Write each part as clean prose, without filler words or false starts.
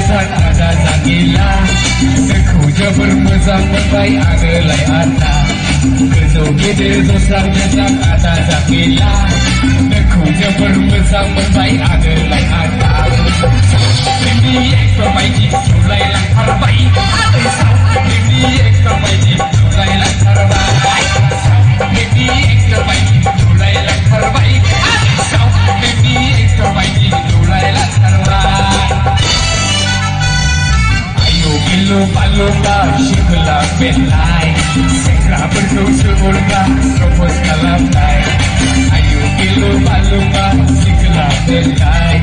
besan ada Zakila, Teku jabur mesang membaik agelai ada. Kezo gede zosang mesang ada Zakila, Teku jabur mesang membaik agelai ada. Ini ekstra baiki mulai lancar baik ada sao. Ini ekstra baiki mulai lancar baik. Ini ekstra baiki mulai lancar baik ada sao. Ini ekstra baiki mulai lancar baik. Ayo gilo-balomba syukurlah belai, segera berdosa-dosa terus kalamai. Ayo gilo-balomba syukurlah belai,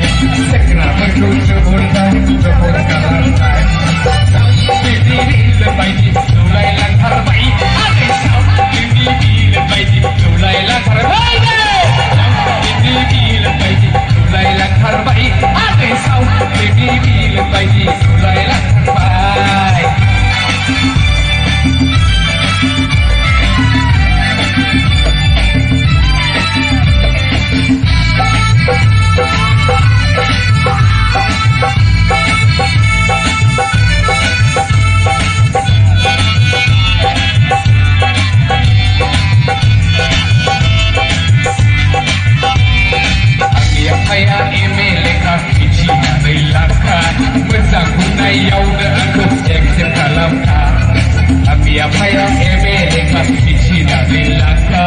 segera berdosa-dosa terus kalamai. Berdiri lebay di mulai lancar baik ada sao. Berdiri lebay di mulai lancar baik. Berdiri lebay di mulai lancar baik ada sao. Berdiri lebay di mulai lancar baik. Yau da aku eksen kalamka, abi apa yang emeleka isi da belaka.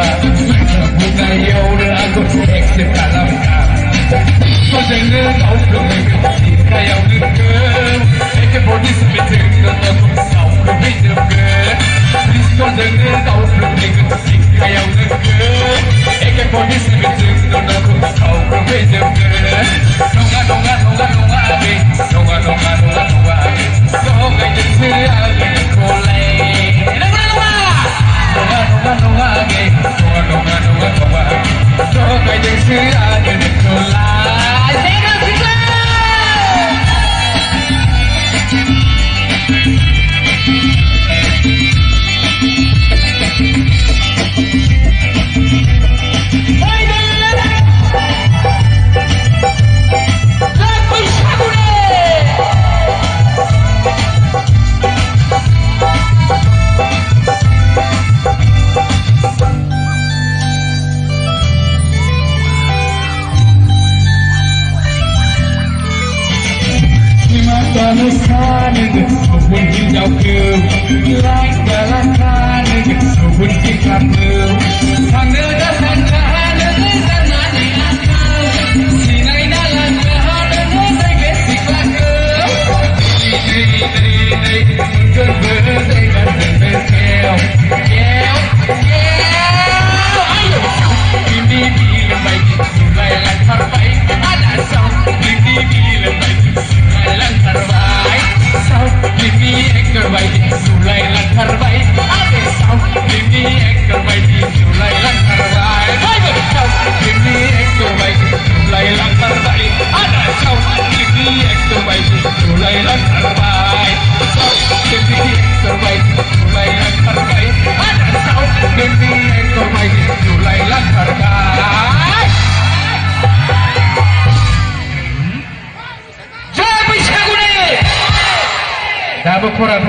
Bunga yau da aku eksen kalamka. Kau jangan kau bermain kaya udah. Eke body sebetul aku kau berbeza. Kau jangan kau bermain kaya udah. Eke body sebetul aku kau berbeza. Nonga nonga nonga nonga abi, nonga nonga nonga nonga. Nonga jadi abi kolai. Nonga nonga, nonga nonga nonga abi, nonga nonga nonga nonga. Nonga jadi abi kolai. Jangan kita. Kanusanig, subun hijau ke, lain jalan kanig, subun kita ke. Sana dah sana ada sana ni akal, sinai dalam kahana ada gesik laka. Dei, mungkin berdei dan berkeo, keo. Ayo, ini bila baik, mulai lancar baik, ada sao. Ini bila baik, mulai lancar baik. Ini ekor baik, mulai lancar baik. Ada sao. Ini ekor baik, mulai lancar baik. Ada sao. Ini ekor baik, mulai lancar baik. Ada sao. Ini ekor baik, mulai lancar baik. Ini ekor baik, mulai lancar baik. Ada sao. Ini ekor baik, mulai lancar baik. Jai Bishagune. Dah berkorak.